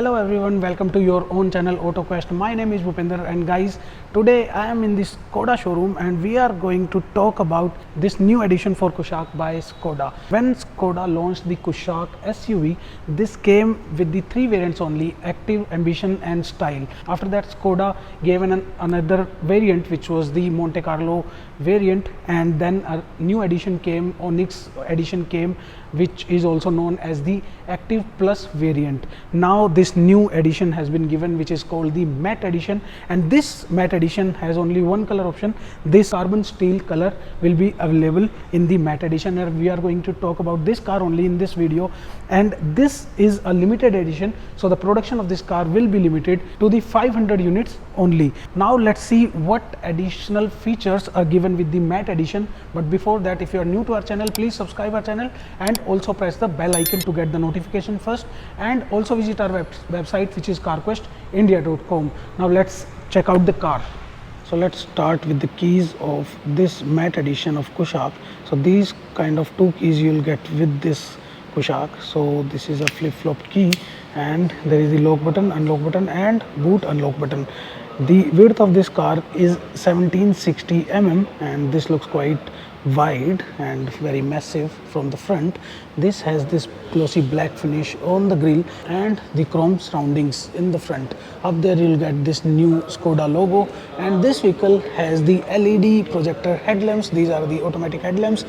Hello everyone, welcome to your own channel AutoQuest. My name is Bhupinder and guys, today I am in this Skoda showroom and we are going to talk about this new edition for Kushaq by Skoda. When Skoda launched the Kushaq SUV, this came with the three variants only: Active, Ambition and Style. After that, Skoda gave another variant which was the Monte Carlo variant, and then a new edition came, Onyx edition came, which is also known as the Active Plus variant. Now this new edition has been given, which is called the Matte edition, and this Matte edition has only one color option. This carbon steel color will be available in the Matte edition, and we are going to talk about this car only in this video. And this is a limited edition, so the production of this car will be limited to the 500 units only. Now let's see what additional features are given with the Matte edition. But before that, if you are new to our channel, please subscribe our channel and also press the bell icon to get the notification first, and also visit our website, which is carquestindia.com. Now let's check out the car. So let's start with the keys of this Matte edition of Kushaq. So these kind of two keys you'll get with this Kushaq. So this is a flip-flop key, and there is the lock button, unlock button and boot unlock button. The width of this car is 1760 mm, and this looks quite wide and very massive from the front. This has this glossy black finish on the grille and the chrome surroundings in the front. Up there you'll get this new Skoda logo, and this vehicle has the LED projector headlamps. These are the automatic headlamps,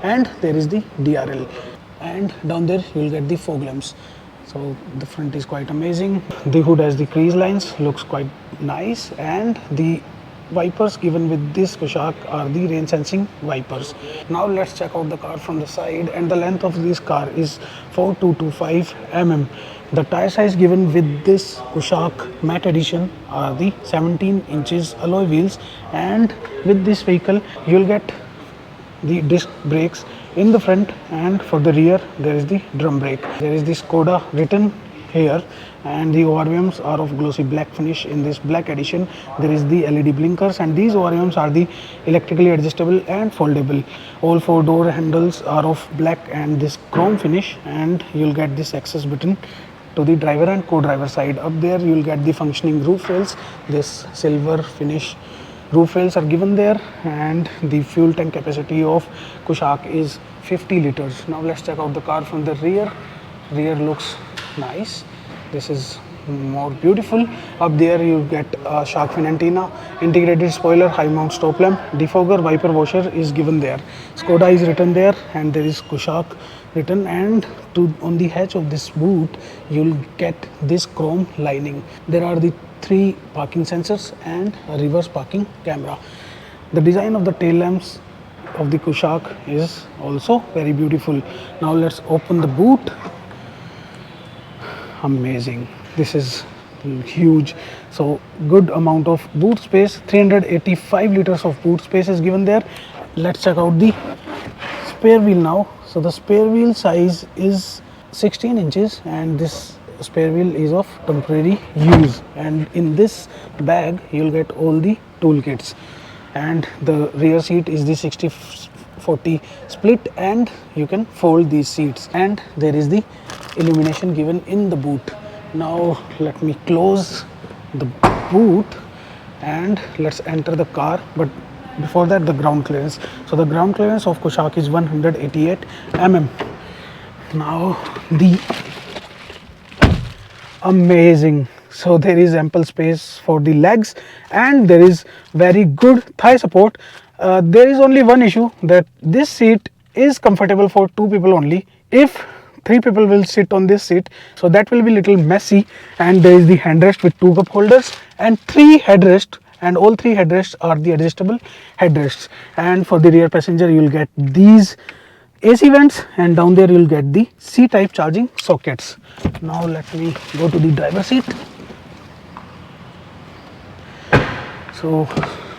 and there is the DRL, and down there you'll get the fog lamps. So the front is quite amazing. The hood has the crease lines, looks quite nice, and the wipers given with this Kushaq are the rain sensing wipers. Now let's check out the car from the side, and the length of this car is 4225 mm. The tire size given with this Kushaq Matte edition are the 17 inches alloy wheels, and with this vehicle you'll get the disc brakes in the front, and for the rear there is the drum brake. There is the Skoda written here, and the ORVMs are of glossy black finish in this black edition. There is the LED blinkers, and these ORVMs are the electrically adjustable and foldable. All four door handles are of black and this chrome finish, and you'll get this access button to the driver and co-driver side. Up there you'll get the functioning roof rails. This silver finish roof rails are given there, and the fuel tank capacity of Kushaq is 50 liters. Now let's check out the car from the rear. Rear looks nice. This is more beautiful. Up there you get a shark fin antenna, integrated spoiler, high mount stop lamp, defogger, wiper washer is given there. Skoda is written there, and there is Kushaq written, and on the hatch of this boot you'll get this chrome lining. There are the 3 parking sensors and a reverse parking camera. The design of the tail lamps of the Kushaq is also very beautiful. Now let's open the boot. Amazing. This is huge. So good amount of boot space. 385 liters of boot space is given there. Let's check out the spare wheel now. So the spare wheel size is 16 inches, and this spare wheel is of temporary use, and in this bag you'll get all the toolkits. And the rear seat is the 60/40 split, and you can fold these seats, and there is the illumination given in the boot. Now let me close the boot and let's enter the car. But before that, the ground clearance. So the ground clearance of Kushaq is 188 mm. Now the amazing, so there is ample space for the legs, and there is very good thigh support. There is only one issue, that this seat is comfortable for 2 people only. If 3 people will sit on this seat, so that will be little messy. And there is the handrest with 2 cup holders and 3 headrests, and all 3 headrests are the adjustable headrests. And for the rear passenger you'll get these AC vents, and down there you'll get the C-type charging sockets. Now let me go to the driver seat. So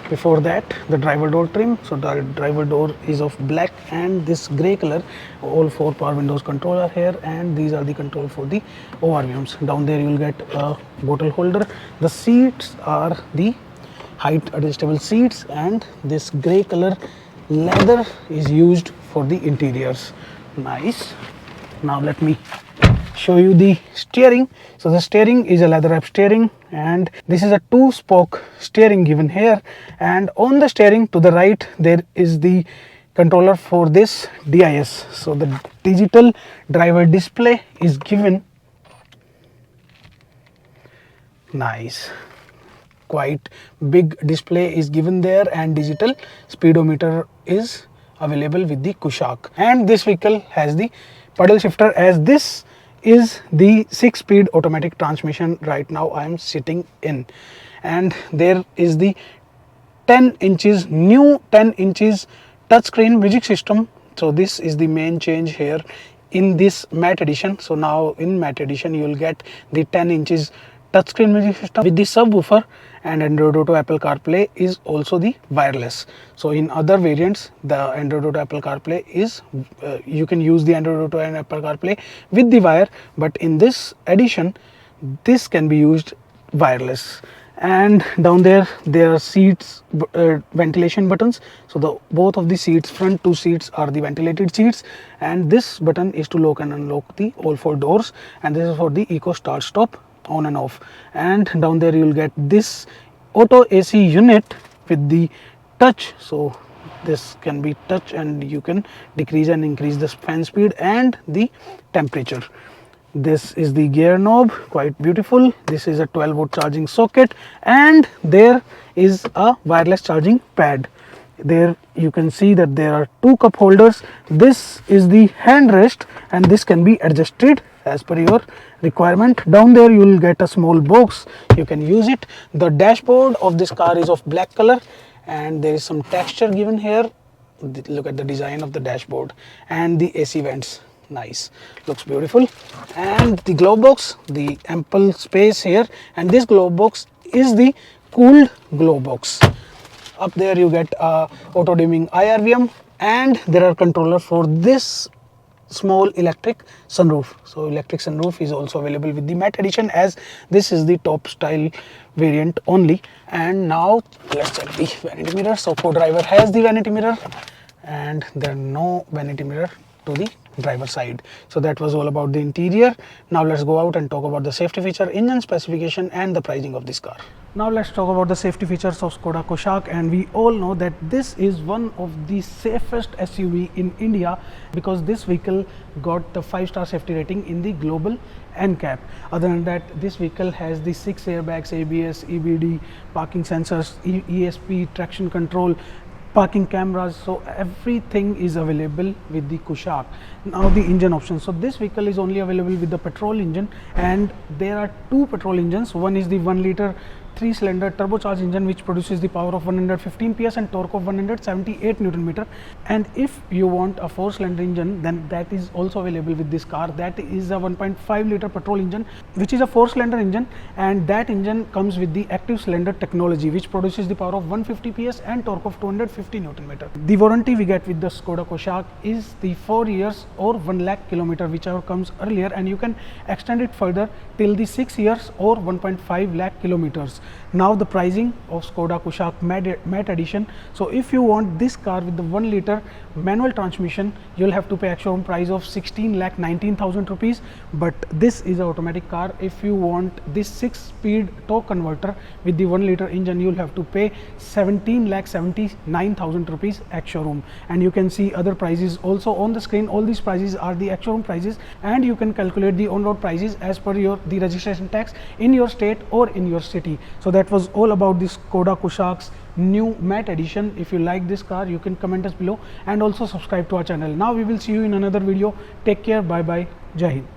before that, the driver door trim. So the driver door is of black and this grey color. All 4 power windows control are here, and these are the control for the ORVMs. Down there you'll get a bottle holder. The seats are the height adjustable seats, and this grey color leather is used for the interiors. Nice. Now let me show you the steering. So the steering is a leather wrap steering, and this is a 2-spoke steering given here, and on the steering to the right there is the controller for this DIS. So the digital driver display is given. Nice, quite big display is given there, and digital speedometer is available with the Kushaq. And this vehicle has the pedal shifter, as this is the 6-speed automatic transmission right now I am sitting in. And there is the 10 inches new 10 inches touchscreen music system. So this is the main change here in this matte edition. So now in matte edition you will get the 10 inches touchscreen music system with the subwoofer, and Android Auto, Apple CarPlay is also the wireless. So in other variants the Android Auto, Apple CarPlay is you can use the Android Auto and Apple CarPlay with the wire, but in this edition this can be used wireless. And down there are seats ventilation buttons. So the both of the seats, front 2 seats are the ventilated seats, and this button is to lock and unlock the all 4 doors, and this is for the eco start stop on and off. And down there you will get this auto AC unit with the touch. So this can be touch, and you can decrease and increase the fan speed and the temperature. This is the gear knob, quite beautiful. This is a 12-volt charging socket, and there is a wireless charging pad. There you can see that there are 2 cup holders. This is the handrest, and this can be adjusted as per your requirement. Down there you will get a small box, you can use it. The dashboard of this car is of black color, and there is some texture given here. Look at the design of the dashboard, and the AC vents, nice, looks beautiful. And the glove box, the ample space here, and this glove box is the cooled glove box. Up there you get a auto dimming IRVM, and there are controllers for this small electric sunroof. So electric sunroof is also available with the matte edition, as this is the top style variant only. And now let's check the vanity mirror. So co-driver has the vanity mirror, and there are no vanity mirror to the driver side. So that was all about the interior. Now let's go out and talk about the safety feature, engine specification and the pricing of this car. Now let's talk about the safety features of Skoda Kushaq, and we all know that this is one of the safest SUV in India, because this vehicle got the 5-star safety rating in the global NCAP. Other than that, this vehicle has the 6 airbags, ABS, EBD, parking sensors, ESP, traction control, parking cameras. So everything is available with the Kushaq. Now the engine options. So this vehicle is only available with the petrol engine, and there are 2 petrol engines. One is the 1-liter 3-cylinder turbocharged engine, which produces the power of 115 PS and torque of 178 Newton meter. And if you want a 4-cylinder engine, then that is also available with this car. That is a 1.5-liter petrol engine, which is a 4-cylinder engine, and that engine comes with the active cylinder technology, which produces the power of 150 PS and torque of 250 Newton meter. The warranty we get with the Skoda Kushaq is the 4 years or 1 lakh kilometer, whichever comes earlier, and you can extend it further till the 6 years or 1.5 lakh kilometers. Now the pricing of Skoda Kushaq matte edition. So if you want this car with the 1-liter manual transmission, you'll have to pay ex-showroom price of 16,19,000 rupees. But this is an automatic car. If you want this 6-speed torque converter with the 1-liter engine, you'll have to pay 17,79,000 rupees ex-showroom. And you can see other prices also on the screen. All these prices are the ex-showroom prices, and you can calculate the on-road prices as per the registration tax in your state or in your city. So that was all about this Skoda Kushaq's new matte edition. If you like this car, you can comment us below and also subscribe to our channel. Now we will see you in another video. Take care. Bye bye. Jai Hind.